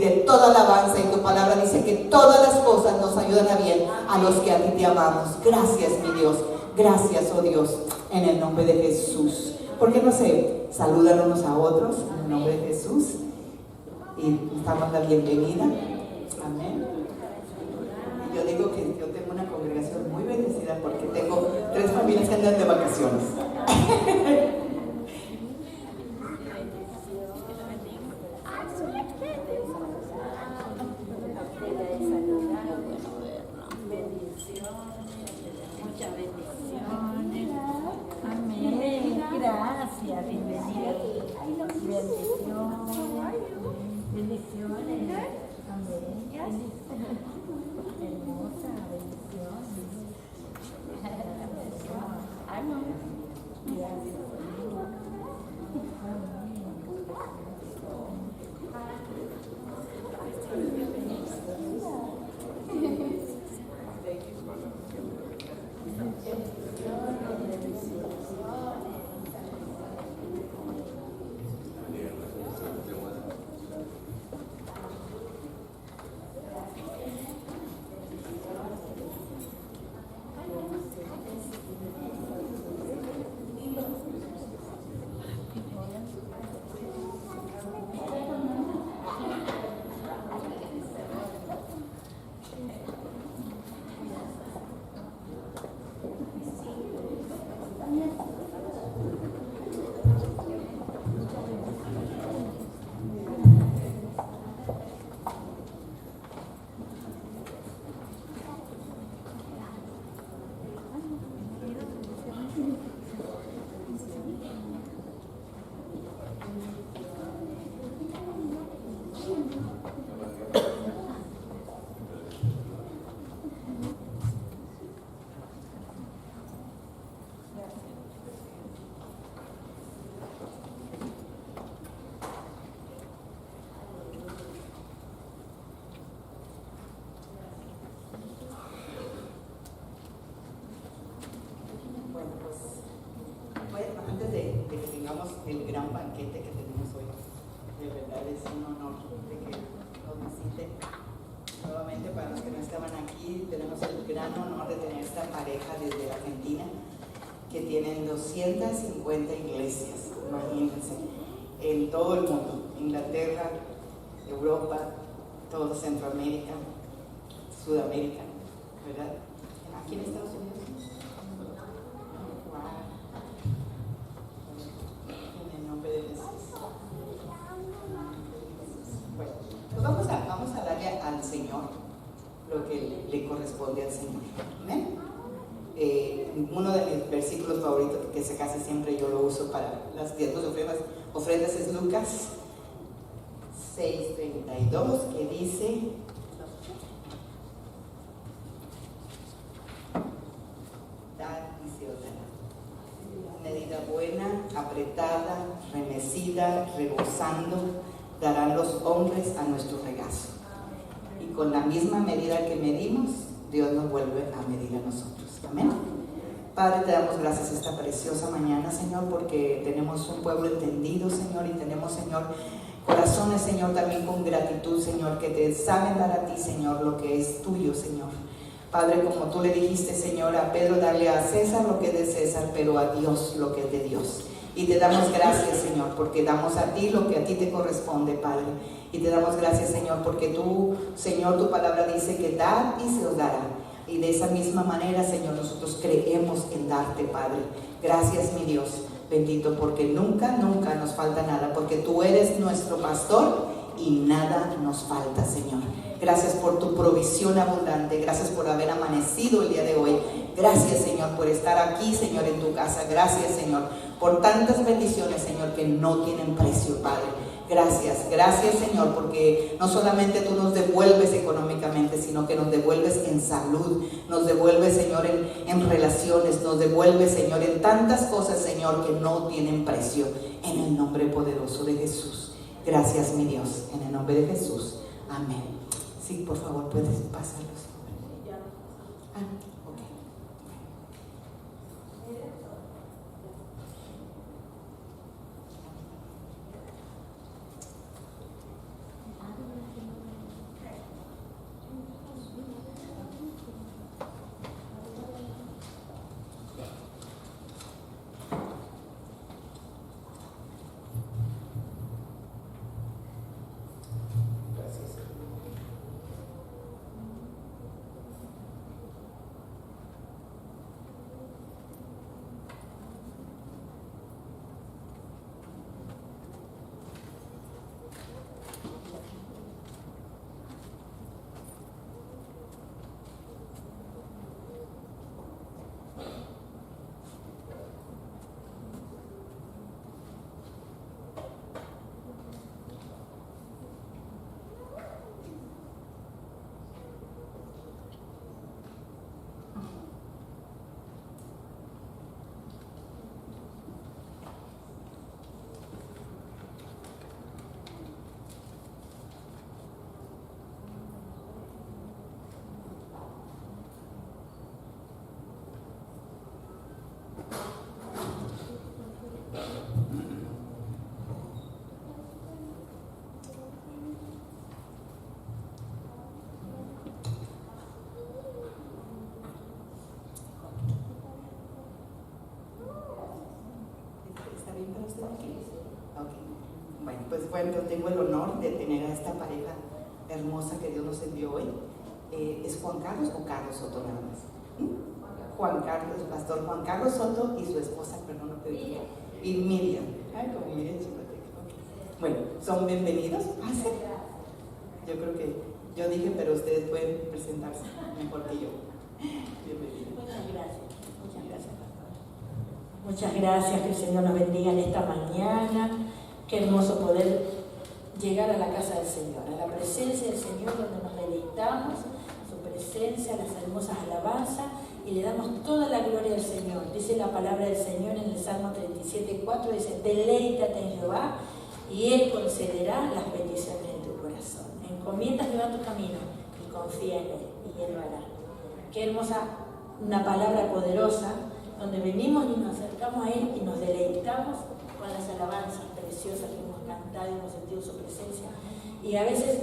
de toda alabanza, y tu palabra dice que todas las cosas nos ayudan a bien a los que a ti te amamos. Gracias, mi Dios. Gracias, oh Dios, en el nombre de Jesús. ¿Por qué no se saludan unos a otros en el nombre de Jesús? Y damos la bienvenida. Amén. Y yo digo que yo tengo una congregación muy bendecida porque tengo 3 familias que andan de vacaciones. Gracias, bienvenida. Bendiciones. Amén. Hermosa, El gran banquete que tenemos hoy. De verdad es un honor de que nos visiten. Nuevamente, para los que no estaban aquí, tenemos el gran honor de tener esta pareja desde Argentina que tienen 250 iglesias, imagínense, en todo el mundo: Inglaterra, Europa, todo Centroamérica, Sudamérica, ¿verdad? Aquí en Estados Unidos. Vamos a darle al Señor lo que le corresponde al Señor. ¿Amén? Uno de mis versículos favoritos, que casi siempre yo lo uso para las diezmos ofrendas, es Lucas 6:32, que dice: dad y se os dará. Medida buena, apretada, remecida, rebosando, darán los hombres a nuestro regazo. Y con la misma medida que medimos, Dios nos vuelve a medir a nosotros. Amén. Padre, te damos gracias esta preciosa mañana, Señor, porque tenemos un pueblo entendido, Señor, y tenemos, Señor, corazones, Señor, también con gratitud, Señor, que te saben dar a ti, Señor, lo que es tuyo, Señor. Padre, como tú le dijiste, Señor, a Pedro, darle a César lo que es de César, pero a Dios lo que es de Dios. Y te damos gracias, Señor, porque damos a ti lo que a ti te corresponde, Padre. Y te damos gracias, Señor, porque tú, Señor, tu palabra dice que dad y se os dará. Y de esa misma manera, Señor, nosotros creemos en darte, Padre. Gracias, mi Dios, bendito, porque nunca, nunca nos falta nada, porque tú eres nuestro pastor y nada nos falta, Señor. Gracias por tu provisión abundante. Gracias por haber amanecido el día de hoy. Gracias, Señor, por estar aquí, Señor, en tu casa. Gracias, Señor, por tantas bendiciones, Señor, que no tienen precio, Padre. Gracias, gracias, Señor, porque no solamente tú nos devuelves económicamente, sino que nos devuelves en salud, nos devuelves, Señor, en relaciones, nos devuelves, Señor, en tantas cosas, Señor, que no tienen precio, en el nombre poderoso de Jesús. Gracias, mi Dios, en el nombre de Jesús. Amén. Sí, por favor, puedes pasarlos. bueno, tengo el honor de tener a esta pareja hermosa que Dios nos envió hoy. ¿Es Juan Carlos o Carlos Soto nada más? Juan Carlos, el pastor Juan Carlos Soto y su esposa, perdón, no te digo. Y Miriam. Ay, como Miriam Chicoteca. Bueno, son bienvenidos. Pasen. Yo creo que yo dije, pero ustedes pueden presentarse mejor que yo. Bienvenidos. Muchas gracias. Muchas gracias, pastor. Muchas gracias, que el Señor nos bendiga en esta mañana. Qué hermoso poder llegar a la casa del Señor, a la presencia del Señor, donde nos deleitamos, a su presencia, a las hermosas alabanzas, y le damos toda la gloria al Señor. Dice la palabra del Señor en el Salmo 37:4, dice: deleítate en Jehová, y Él concederá las peticiones de tu corazón. Encomienda a Jehová tu camino, y confía en Él, y Él lo hará. Qué hermosa, una palabra poderosa, donde venimos y nos acercamos a Él y nos deleitamos con las alabanzas preciosas que hemos cantado y hemos sentido su presencia. Y a veces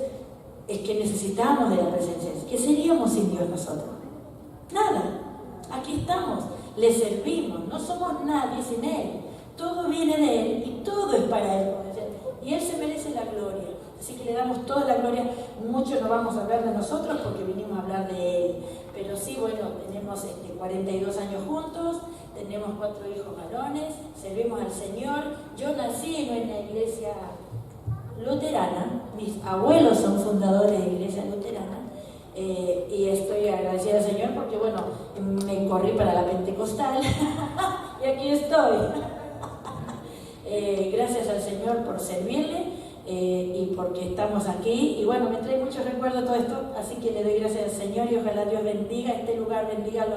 es que necesitamos de la presencia. ¿Qué seríamos sin Dios nosotros? Nada. Aquí estamos, le servimos, no somos nadie sin Él. Todo viene de Él y todo es para Él. Y Él se merece la gloria. Así que le damos toda la gloria. Mucho no vamos a hablar de nosotros porque vinimos a hablar de Él. Pero sí, bueno, tenemos 42 años juntos, tenemos 4 hijos varones, servimos al Señor. Yo nací en una iglesia luterana, mis abuelos son fundadores de iglesia luterana, y estoy agradecida al Señor porque, bueno, me corrí para la pentecostal y aquí estoy. Gracias al Señor por servirle. Y porque estamos aquí, y bueno, me trae muchos recuerdos todo esto, así que le doy gracias al Señor y ojalá Dios bendiga este lugar, bendiga a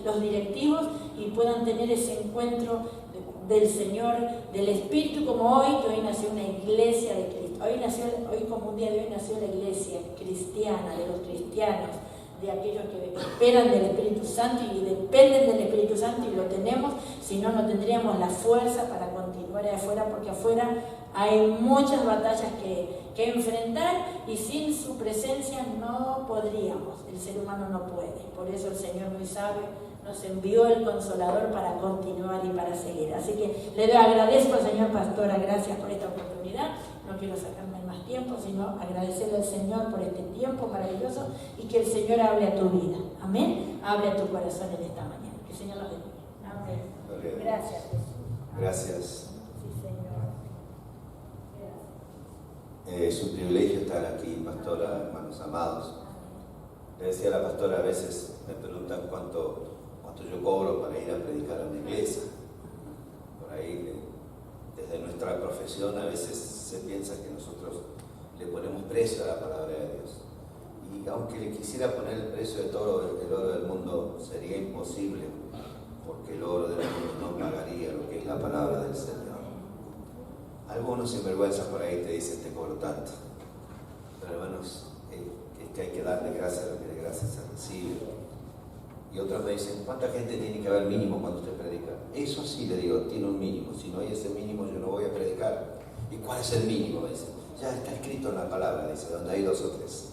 los directivos y puedan tener ese encuentro del Señor, del Espíritu, como hoy, que hoy nació una iglesia de Cristo, hoy como un día de hoy nació la iglesia cristiana, de los cristianos, de aquellos que esperan del Espíritu Santo y dependen del Espíritu Santo, y lo tenemos, si no, no tendríamos la fuerza para continuar afuera, porque afuera hay muchas batallas que enfrentar y sin su presencia no podríamos, el ser humano no puede. Por eso el Señor muy sabio nos envió el Consolador para continuar y para seguir. Así que le agradezco al Señor Pastora, gracias por esta oportunidad. No quiero sacarme más tiempo, sino agradecerle al Señor por este tiempo maravilloso y que el Señor hable a tu vida. Amén. Hable a tu corazón en esta mañana. Que el Señor los bendiga. Amén. Gracias, Jesús. Gracias. Sí, Señor. Es un privilegio estar aquí, pastora, hermanos amados. Le decía a la pastora, a veces me preguntan cuánto yo cobro para ir a predicar a una iglesia. Por ahí, desde nuestra profesión, a veces se piensa que nosotros le ponemos precio a la palabra de Dios. Y aunque le quisiera poner el precio de todo el oro del mundo, sería imposible, porque el oro del mundo no pagaría lo que es la palabra del Señor. Algunos sinvergüenzas por ahí te dicen: te cobro tanto. Pero hermanos, es que hay que darle gracias a lo que de gracias se recibe. Y otros me dicen: ¿cuánta gente tiene que haber mínimo cuando usted predica? Eso sí, le digo, tiene un mínimo. Si no hay ese mínimo, yo no voy a predicar. ¿Y cuál es el mínimo? Me dice: ya está escrito en la palabra, dice, donde hay 2 o 3.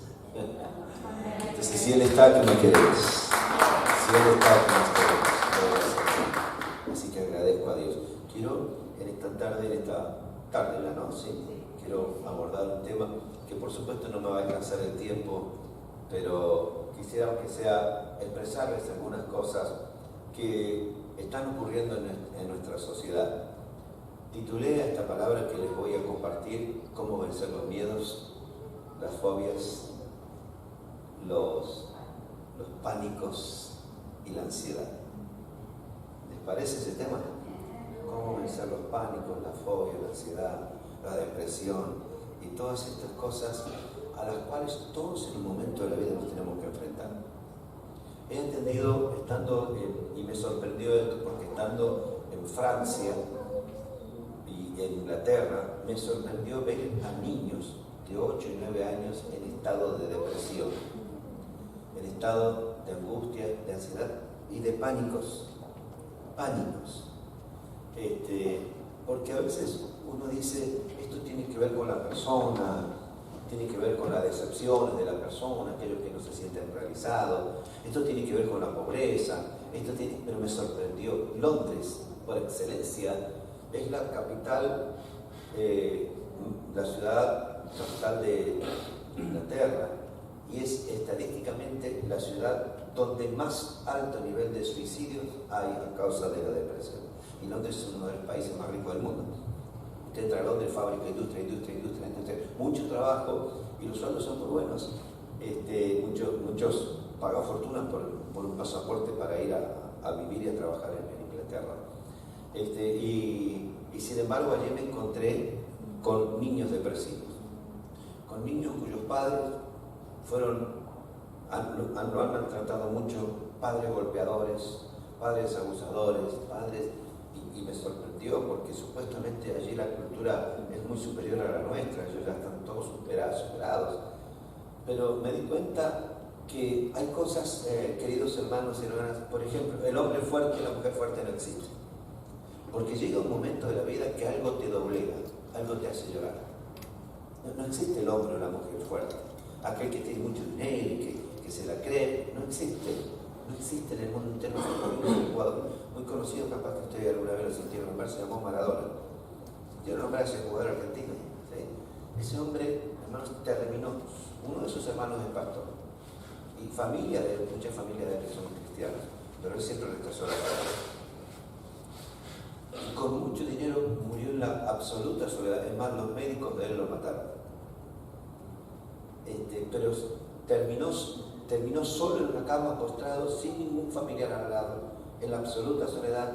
Entonces, si Él está, ¿qué me queremos? Si Él está, ¿qué nos queremos? Así que agradezco a Dios. Quiero, en esta tarde de la noche, quiero abordar un tema que por supuesto no me va a alcanzar el tiempo, pero quisiera que sea expresarles algunas cosas que están ocurriendo en nuestra sociedad. Titulé a esta palabra que les voy a compartir: cómo vencer los miedos, las fobias, los pánicos y la ansiedad. ¿Les parece ese tema? Cómo vencer los pánicos, la fobia, la ansiedad, la depresión y todas estas cosas a las cuales todos en un momento de la vida nos tenemos que enfrentar. He entendido, y me sorprendió esto, porque estando en Francia y en Inglaterra, me sorprendió ver a niños de 8 y 9 años en estado de depresión, en estado de angustia, de ansiedad y de pánicos. Porque a veces uno dice: esto tiene que ver con la persona, tiene que ver con las decepciones de la persona, aquellos que no se sienten realizados, esto tiene que ver con la pobreza, pero me sorprendió. Londres, por excelencia, es la capital la ciudad capital de Inglaterra y es estadísticamente la ciudad donde más alto nivel de suicidios hay a causa de la depresión. Y Londres es uno de los países más ricos del mundo. Usted entra a Londres, fábrica, industria, mucho trabajo y los sueldos son muy buenos. Muchos pagan fortunas por un pasaporte para ir a vivir y a trabajar en Inglaterra. Y sin embargo allí me encontré con niños depresivos, con niños cuyos padres lo han maltratado mucho, padres golpeadores, padres abusadores, y me sorprendió porque supuestamente allí la cultura es muy superior a la nuestra, ellos ya están todos superados. Pero me di cuenta que hay cosas, queridos hermanos y hermanas, por ejemplo, el hombre fuerte y la mujer fuerte no existe. Porque llega un momento de la vida que algo te doblega, algo te hace llorar. No existe el hombre o la mujer fuerte. Aquel que tiene mucho dinero y que se la cree, no existe. No existe en el mundo entero. Un jugador muy conocido, capaz que usted alguna vez lo sintió nombrar, se llamó Maradona. Yo nombré a ese jugador argentino. ¿Sí? Ese hombre, hermanos, terminó. Uno de sus hermanos es pastor. Y muchas familias de él que son cristianos. Pero él siempre rechazó la palabra. Y con mucho dinero murió en la absoluta soledad. Es más, los médicos de él lo mataron. Pero terminó solo en una cama, postrado, sin ningún familiar al lado, en la absoluta soledad,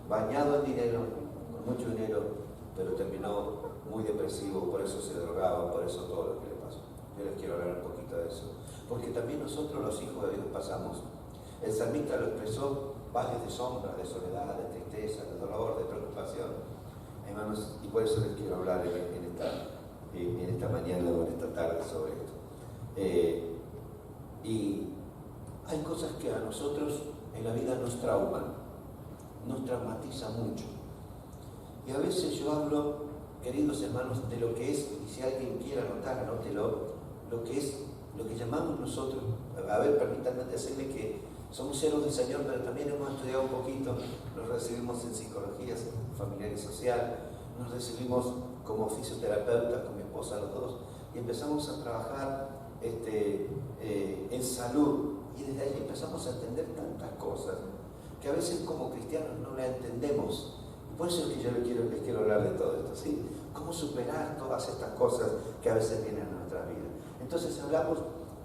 bañado en dinero, con mucho dinero, pero terminó muy depresivo, por eso se drogaba, por eso todo lo que le pasó. Yo les quiero hablar un poquito de eso, porque también nosotros los hijos de Dios pasamos. El salmista lo expresó: valles de sombra, de soledad, de tristeza, de dolor, de preocupación. Hermanos, y por eso les quiero hablar en esta mañana o en esta tarde sobre esto. Y hay cosas que a nosotros en la vida nos trauman, nos traumatiza mucho. Y a veces yo hablo, queridos hermanos, de lo que es, y si alguien quiere anotar, anótelo, lo que llamamos nosotros, a ver, permítanme decirle que somos siervos del Señor, pero también hemos estudiado un poquito, nos recibimos en psicología familiar y social, nos recibimos como fisioterapeutas con mi esposa los dos, y empezamos a trabajar en salud, y desde ahí empezamos a entender tantas cosas que a veces como cristianos no las entendemos. Y por eso es que yo les quiero hablar de todo esto, ¿sí? Cómo superar todas estas cosas que a veces vienen a nuestra vida. Entonces hablamos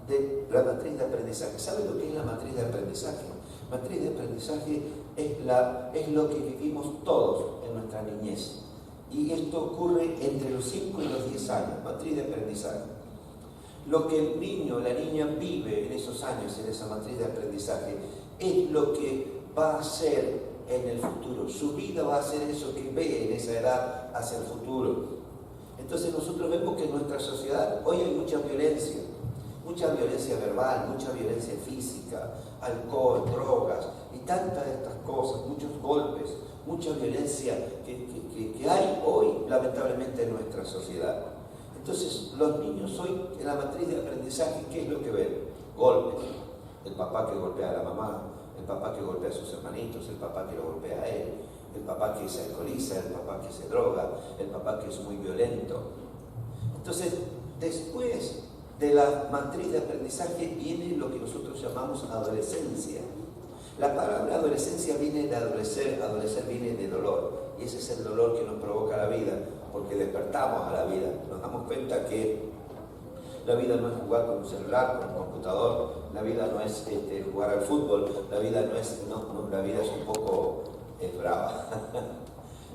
de la matriz de aprendizaje. ¿Saben lo que es la matriz de aprendizaje? Matriz de aprendizaje es lo que vivimos todos en nuestra niñez. Y esto ocurre entre los 5 y los 10 años, matriz de aprendizaje. Lo que el niño o la niña vive en esos años, en esa matriz de aprendizaje, es lo que va a hacer en el futuro. Su vida va a ser eso que ve en esa edad hacia el futuro. Entonces nosotros vemos que en nuestra sociedad hoy hay mucha violencia verbal, mucha violencia física, alcohol, drogas y tantas de estas cosas, muchos golpes, mucha violencia que hay hoy lamentablemente en nuestra sociedad. Entonces los niños hoy en la matriz de aprendizaje, ¿qué es lo que ven? Golpes, el papá que golpea a la mamá, el papá que golpea a sus hermanitos, el papá que lo golpea a él, el papá que se alcoholiza, el papá que se droga, el papá que es muy violento. Entonces, después de la matriz de aprendizaje viene lo que nosotros llamamos adolescencia. La palabra adolescencia viene de adolecer viene de dolor, y ese es el dolor que nos provoca la vida, porque despertamos a la vida, nos damos cuenta que la vida no es jugar con un celular, con un computador, la vida no es jugar al fútbol, la vida la vida es un poco brava.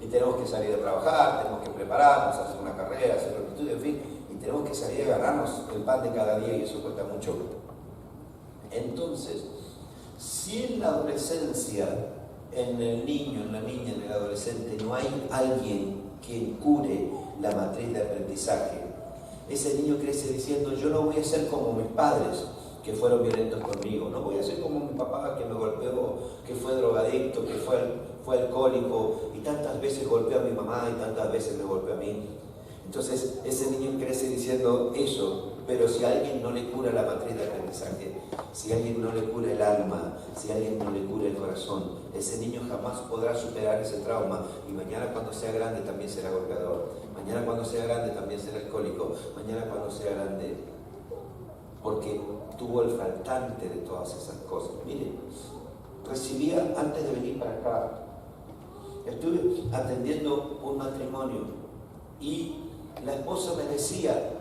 Y tenemos que salir a trabajar, tenemos que prepararnos, hacer una carrera, hacer un estudio, en fin, y tenemos que salir a ganarnos el pan de cada día, y eso cuesta mucho. Entonces, si en la adolescencia, en el niño, en la niña, en el adolescente, no hay alguien que cure la matriz de aprendizaje, ese niño crece diciendo: yo no voy a ser como mis padres que fueron violentos conmigo, no voy a ser como mi papá que me golpeó, que fue drogadicto, que fue alcohólico y tantas veces golpeó a mi mamá y tantas veces me golpeó a mí. Entonces ese niño crece diciendo eso, Pero si a alguien no le cura la matriz de aprendizaje, si a alguien no le cura el alma, si a alguien no le cura el corazón, ese niño jamás podrá superar ese trauma. Y mañana cuando sea grande también será golpeador. Mañana cuando sea grande también será alcohólico. Mañana cuando sea grande, porque tuvo el faltante de todas esas cosas. Miren, recibía antes de venir para acá, estuve atendiendo un matrimonio y la esposa me decía,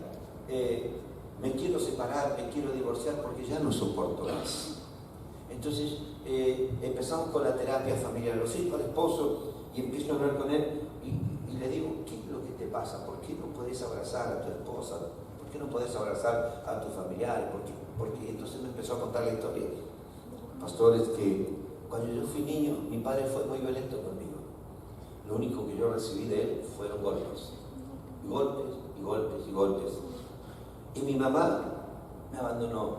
me quiero separar, me quiero divorciar porque ya no soporto más. Entonces empezamos con la terapia familiar, lo sigo al esposo y empiezo a hablar con él y le digo, ¿qué es lo que te pasa? ¿Por qué no puedes abrazar a tu esposa? ¿Por qué no puedes abrazar a tus familiares? Porque entonces me empezó a contar la historia. Pastores, que cuando yo fui niño, mi padre fue muy violento conmigo. Lo único que yo recibí de él fueron golpes. Y golpes, y golpes, y golpes. Y mi mamá me abandonó.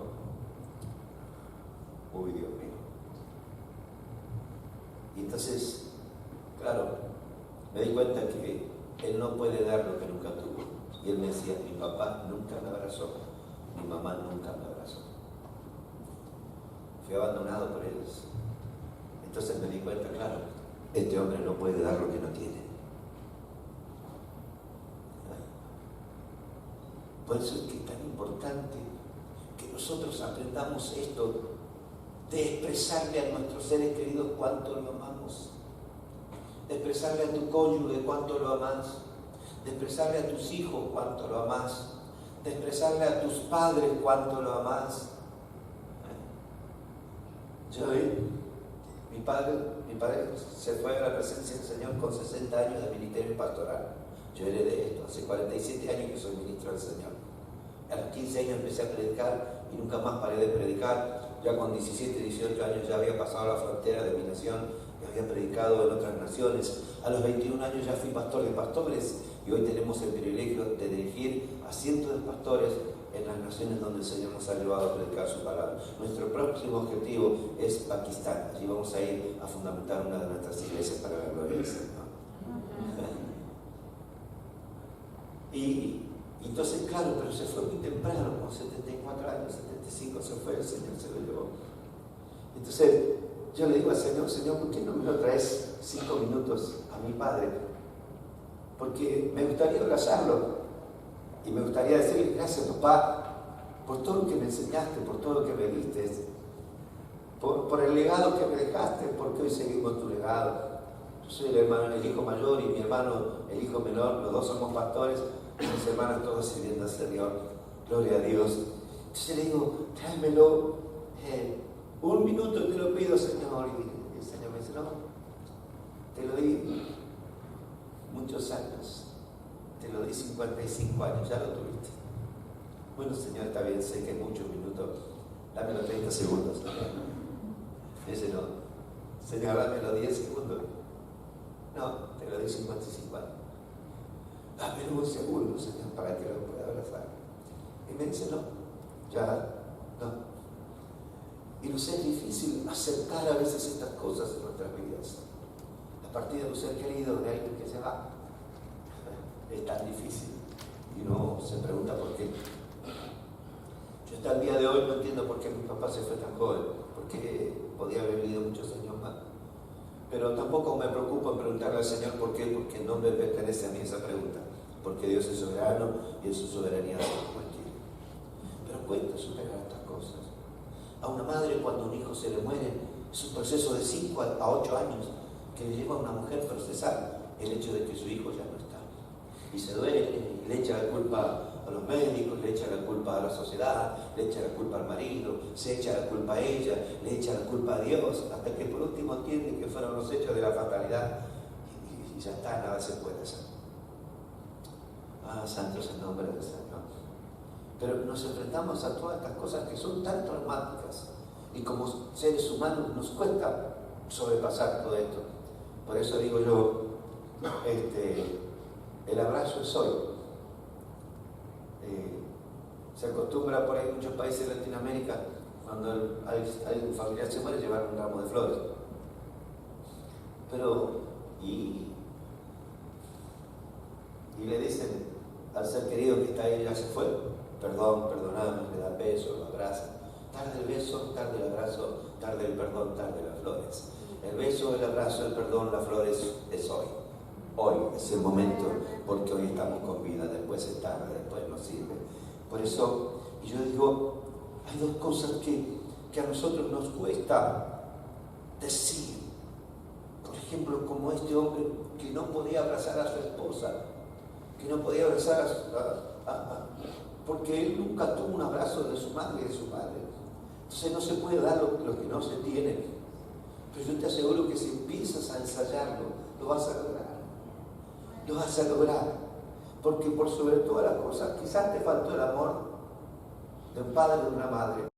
Uy, Dios mío. Y entonces, claro, me di cuenta que él no puede dar lo que nunca tuvo. Y él me decía, mi papá nunca me abrazó, mi mamá nunca me abrazó. Fui abandonado por ellos. Entonces me di cuenta, claro, este hombre no puede dar lo que no tiene. Por eso es que es tan importante que nosotros aprendamos esto de expresarle a nuestros seres queridos cuánto lo amamos, de expresarle a tu cónyuge cuánto lo amas, de expresarle a tus hijos cuánto lo amas, de expresarle a tus padres cuánto lo amas. Yo mi padre se fue a la presencia del Señor con 60 años de ministerio pastoral. Yo heredé esto, hace 47 años que soy ministro del Señor. A los 15 años empecé a predicar y nunca más paré de predicar. Ya con 17, 18 años ya había pasado la frontera de mi nación y había predicado en otras naciones. A los 21 años ya fui pastor de pastores y hoy tenemos el privilegio de dirigir a cientos de pastores en las naciones donde el Señor nos ha llevado a predicar su palabra. Nuestro próximo objetivo es Pakistán. Allí vamos a ir a fundamentar una de nuestras iglesias para la gloria del Señor. Y entonces, claro, pero se fue muy temprano, con 74 años, 75 se fue, el Señor se lo llevó. Entonces, yo le digo al Señor, Señor, ¿por qué no me lo traes 5 minutos a mi padre? Porque me gustaría abrazarlo y me gustaría decirle, gracias papá, por todo lo que me enseñaste, por todo lo que me diste, por el legado que me dejaste, porque hoy seguimos tu legado. Yo soy el hijo mayor y mi hermano, el hijo menor, los dos somos pastores, mis hermanos todos sirviendo al Señor, gloria a Dios. Entonces le digo, tráemelo, 1 minuto te lo pido, Señor. Y el Señor me dice, no, te lo di muchos años, te lo di 55 años, ya lo tuviste. Bueno, Señor, está bien, sé que es muchos minutos, dámelo 30 segundos. Ese no, Señor, dámelo 10 segundos. No, te lo di 55 años. Dámelo 1 segundo, Señor, para que lo pueda abrazar. Y me dice, no, ya, no. Y nos es difícil aceptar a veces estas cosas en nuestras vidas. La partida de un ser querido, de alguien que se va, es tan difícil. Y uno se pregunta por qué. Yo hasta el día de hoy no entiendo por qué mi papá se fue tan joven, porque podía haber vivido muchos años más. Pero tampoco me preocupo en preguntarle al Señor por qué, porque no me pertenece a mí esa pregunta, porque Dios es soberano y en su soberanía hace cualquiera. Pero cuesta superar estas cosas. A una madre, cuando un hijo se le muere, es un proceso de 5 a 8 años que le lleva a una mujer procesar el hecho de que su hijo ya no está. Y se duele, y le echa la culpa a los médicos, le echa la culpa a la sociedad, le echa la culpa al marido, se echa la culpa a ella, le echa la culpa a Dios, hasta que por último entiende que fueron los hechos de la fatalidad y ya está, nada se puede hacer. Ah, santo es el nombre del Señor. Pero nos enfrentamos a todas estas cosas que son tan traumáticas y como seres humanos nos cuesta sobrepasar todo esto. Por eso digo yo, el abrazo es hoy. Se acostumbra por ahí en muchos países de Latinoamérica, cuando un familiar se muere, llevar un ramo de flores. Pero, y le dicen al ser querido que está ahí, ya se fue, perdón, abraza. Tarde el beso, tarde el abrazo, tarde el perdón, tarde las flores. El beso, el abrazo, el perdón, las flores es hoy. Hoy es el momento, porque hoy estamos con vida, después es tarde, después no sirve. Por eso, y yo digo, hay dos cosas que a nosotros nos cuesta decir. Por ejemplo, como este hombre que no podía abrazar a su esposa, que no podía abrazar porque él nunca tuvo un abrazo de su madre y de su padre. Entonces no se puede dar lo que no se tiene. Pero yo te aseguro que si empiezas a ensayarlo, lo vas a lograr. Lo vas a lograr. Porque por sobre todas las cosas, quizás te faltó el amor de un padre o de una madre.